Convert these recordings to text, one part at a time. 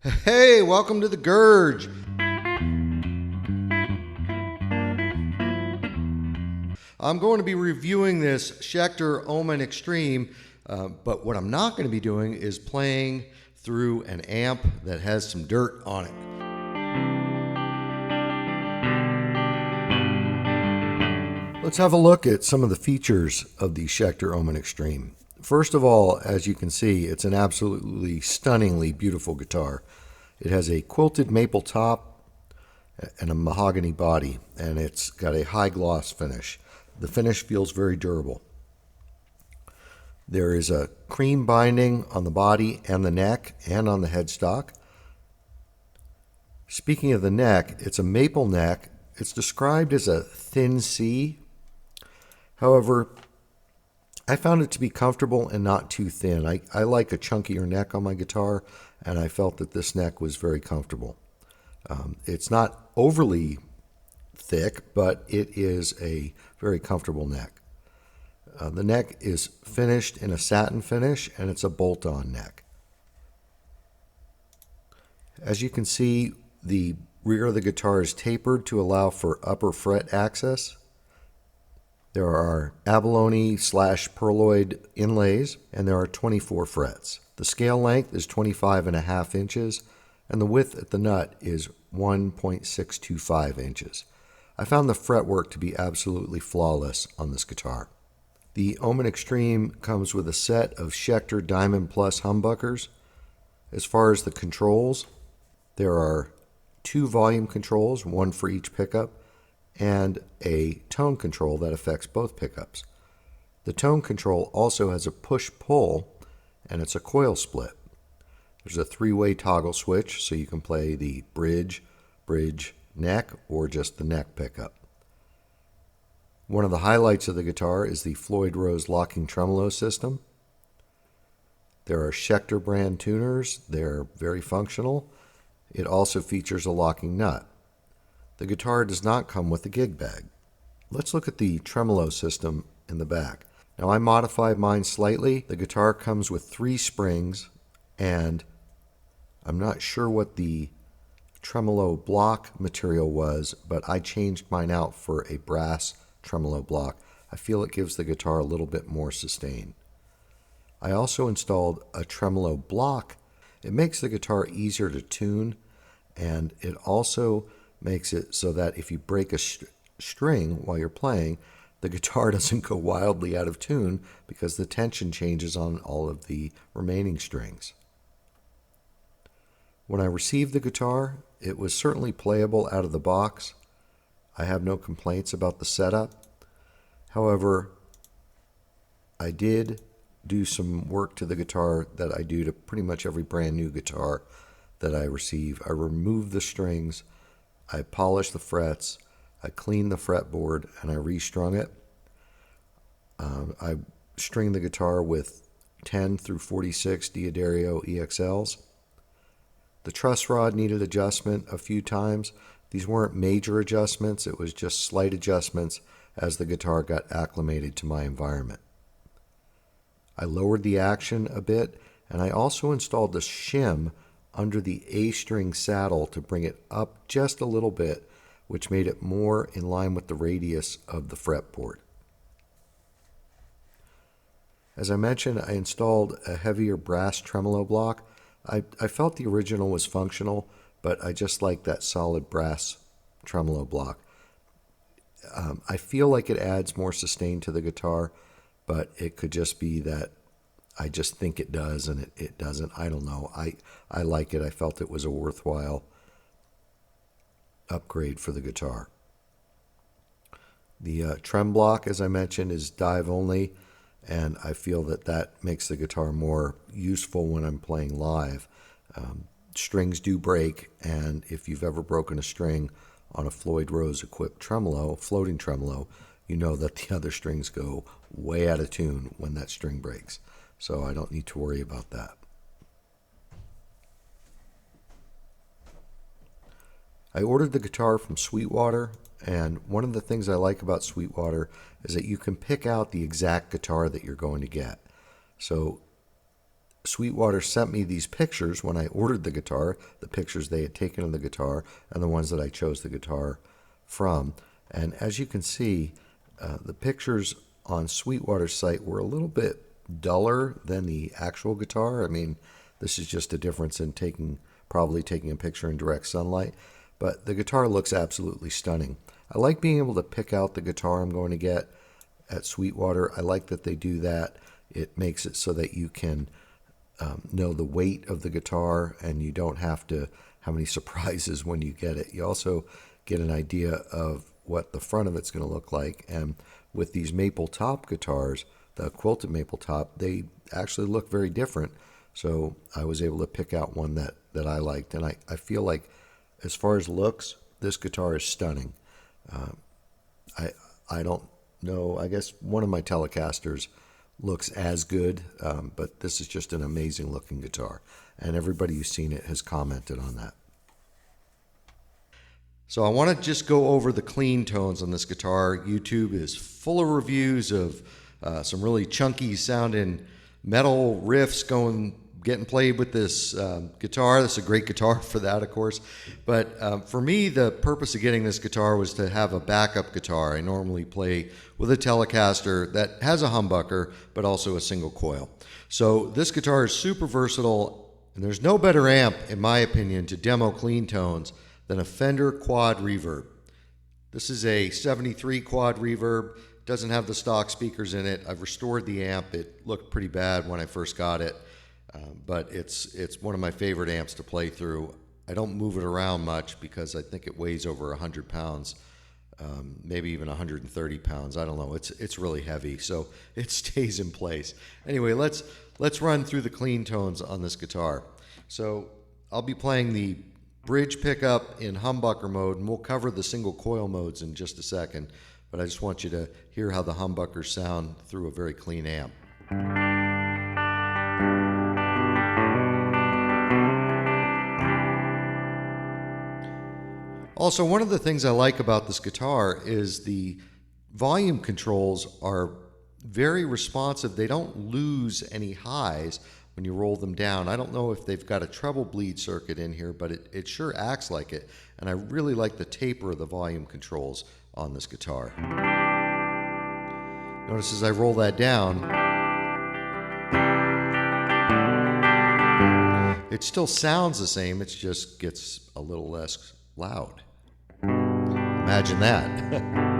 Hey, welcome to the Gurge. I'm going to be reviewing this Schecter Omen Extreme, but what I'm not going to be doing is playing through an amp that has some dirt on it. Let's have a look at some of the features of the Schecter Omen Extreme. First of all, as you can see, it's an absolutely stunningly beautiful guitar. It has a quilted maple top and a mahogany body, and it's got a high gloss finish. The finish feels very durable. There is a cream binding on the body and the neck and on the headstock. Speaking of the neck, it's a maple neck. It's described as a thin C. However, I found it to be comfortable and not too thin. I like a chunkier neck on my guitar, and I felt that this neck was very comfortable. It's not overly thick, but it is a very comfortable neck. The neck is finished in a satin finish, and it's a bolt-on neck. As you can see, the rear of the guitar is tapered to allow for upper fret access. There are abalone/perloid inlays, and there are 24 frets. The scale length is 25.5 inches, and the width at the nut is 1.625 inches. I found the fretwork to be absolutely flawless on this guitar. The Omen Extreme comes with a set of Schecter Diamond Plus humbuckers. As far as the controls, there are 2 volume controls, one for each pickup, and a tone control that affects both pickups. The tone control also has a push-pull, and it's a coil split. There's a 3-way toggle switch, so you can play the bridge, neck, or just the neck pickup. One of the highlights of the guitar is the Floyd Rose locking tremolo system. There are Schecter brand tuners. They're very functional. It also features a locking nut. The guitar does not come with a gig bag. Let's look at the tremolo system in the back. Now, I modified mine slightly. The guitar comes with 3 springs, and I'm not sure what the tremolo block material was, but I changed mine out for a brass tremolo block. I feel it gives the guitar a little bit more sustain. I also installed a tremolo block. It makes the guitar easier to tune, and it also makes it so that if you break a string while you're playing, the guitar doesn't go wildly out of tune because the tension changes on all of the remaining strings. When I received the guitar, it was certainly playable out of the box. I have no complaints about the setup. However, I did do some work to the guitar that I do to pretty much every brand new guitar that I receive. I removed the strings, I polished the frets, I cleaned the fretboard, and I restrung it. I stringed the guitar with 10 through 46 D'Addario EXLs. The truss rod needed adjustment a few times. These weren't major adjustments, it was just slight adjustments as the guitar got acclimated to my environment. I lowered the action a bit, and I also installed the shim under the A-string saddle to bring it up just a little bit, which made it more in line with the radius of the fretboard. As I mentioned, I installed a heavier brass tremolo block. I felt the original was functional, but I just like that solid brass tremolo block. I feel like it adds more sustain to the guitar, but it could just be that I just think it does and it doesn't. I don't know. I like it. I felt it was a worthwhile upgrade for the guitar. The trem block, as I mentioned, is dive only, and I feel that that makes the guitar more useful when I'm playing live. Strings do break, and if you've ever broken a string on a Floyd Rose equipped tremolo, floating tremolo, you know that the other strings go way out of tune when that string breaks. So I don't need to worry about that. I ordered the guitar from Sweetwater, and one of the things I like about Sweetwater is that you can pick out the exact guitar that you're going to get. So Sweetwater sent me these pictures when I ordered the guitar, the pictures they had taken of the guitar and the ones that I chose the guitar from. And as you can see, the pictures on Sweetwater's site were a little bit duller than the actual guitar. I mean, this is just a difference in probably taking a picture in direct sunlight, but the guitar looks absolutely stunning. I like being able to pick out the guitar I'm going to get at Sweetwater. I like that they do that. It makes it so that you can know the weight of the guitar, and you don't have to have any surprises when you get it. You also get an idea of what the front of it's going to look like. And with these maple top guitars, the quilted maple top, they actually look very different. So I was able to pick out one that I liked. And I feel like, as far as looks, this guitar is stunning. I don't know, I guess one of my Telecasters looks as good, but this is just an amazing looking guitar, and everybody who's seen it has commented on that. So I want to just go over the clean tones on this guitar. YouTube is full of reviews of some really chunky sounding metal riffs getting played with this guitar. This is a great guitar for that, of course. But for me, the purpose of getting this guitar was to have a backup guitar. I normally play with a Telecaster that has a humbucker, but also a single coil. So this guitar is super versatile, and there's no better amp, in my opinion, to demo clean tones than a Fender Quad Reverb. This is a 73 Quad Reverb. Doesn't have the stock speakers in it. I've restored the amp. It looked pretty bad when I first got it. But it's one of my favorite amps to play through. I don't move it around much because I think it weighs over 100 pounds, maybe even 130 pounds. I don't know. It's really heavy, so it stays in place. Anyway, let's run through the clean tones on this guitar. So I'll be playing the bridge pickup in humbucker mode, and we'll cover the single coil modes in just a second. But I just want you to hear how the humbuckers sound through a very clean amp. Also, one of the things I like about this guitar is the volume controls are very responsive. They don't lose any highs when you roll them down. I don't know if they've got a treble bleed circuit in here, but it sure acts like it. And I really like the taper of the volume controls on this guitar. Notice as I roll that down, it still sounds the same, it just gets a little less loud. Imagine that.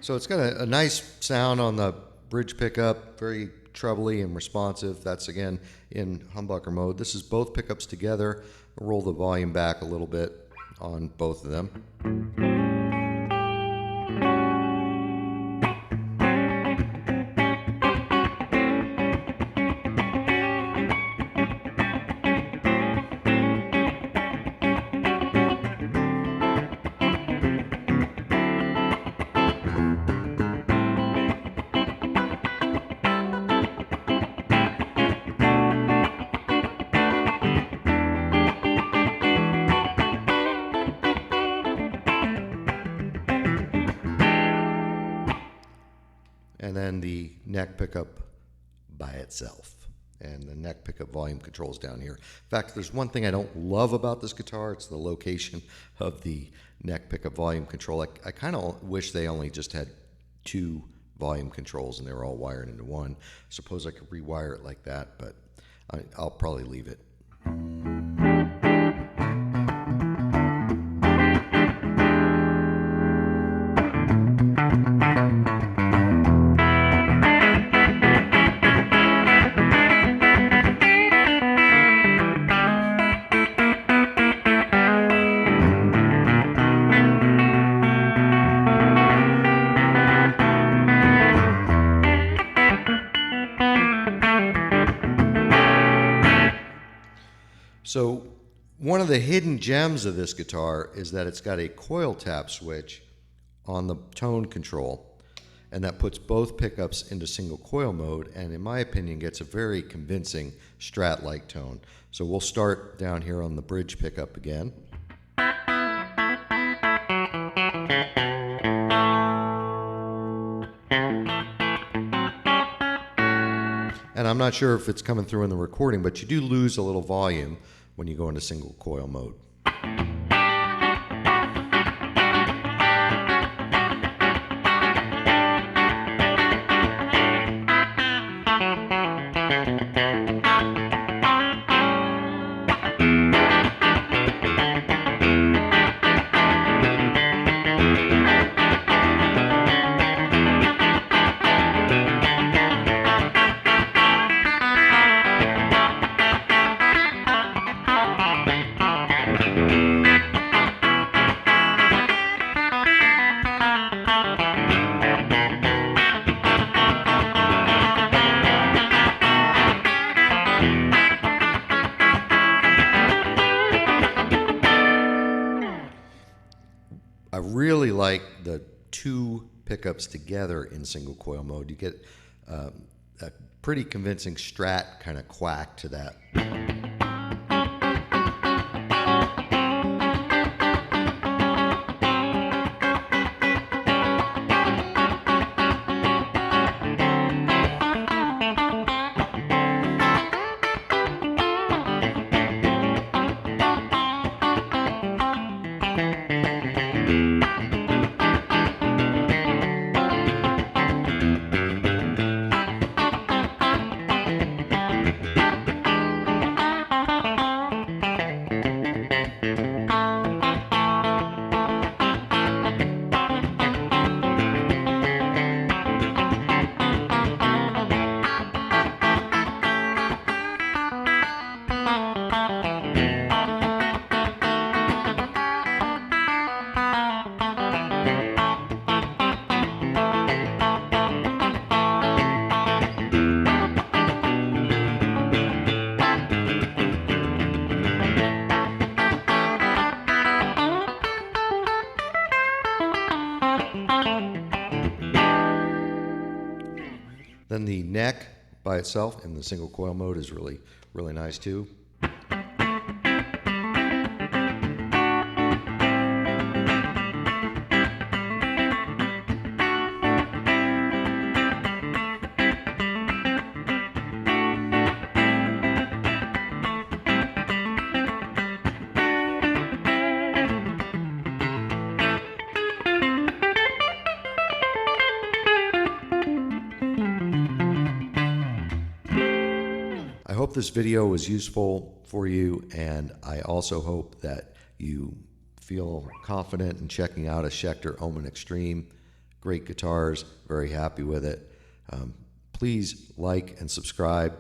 So it's got a nice sound on the bridge pickup, very trebly and responsive. That's again in humbucker mode. This is both pickups together. I'll roll the volume back a little bit on both of them. And then the neck pickup by itself. And the neck pickup volume controls down here. In fact, there's one thing I don't love about this guitar. It's the location of the neck pickup volume control. I kind of wish they only just had two volume controls and they were all wired into one. Suppose I could rewire it like that, but I'll probably leave it. So one of the hidden gems of this guitar is that it's got a coil tap switch on the tone control, and that puts both pickups into single coil mode, and in my opinion gets a very convincing Strat-like tone. So we'll start down here on the bridge pickup again. And I'm not sure if it's coming through in the recording, but you do lose a little volume when you go into single coil mode. I really like the two pickups together in single coil mode. You get a pretty convincing Strat kind of quack to that. Then the neck by itself in the single coil mode is really nice too. I hope this video was useful for you, and I also hope that you feel confident in checking out a Schecter Omen Extreme. Great guitars, very happy with it. Please like and subscribe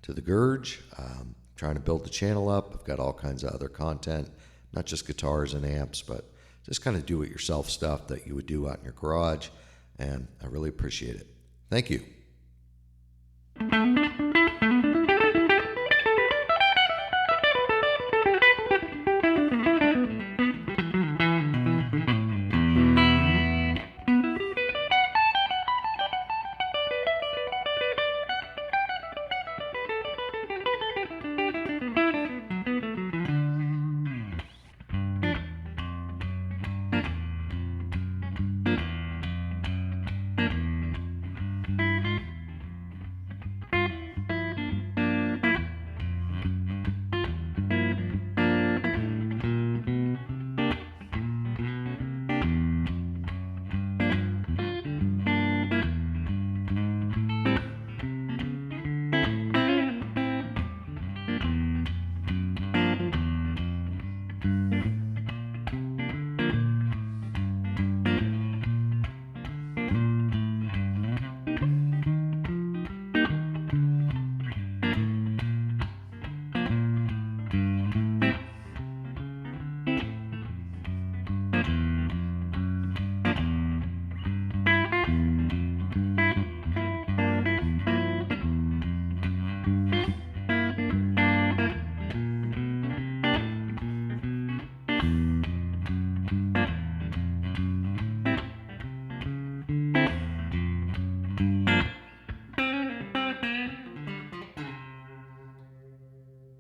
to The Gurge. Trying to build the channel up. I've got all kinds of other content, not just guitars and amps, but just kind of do-it-yourself stuff that you would do out in your garage, and I really appreciate it. Thank you.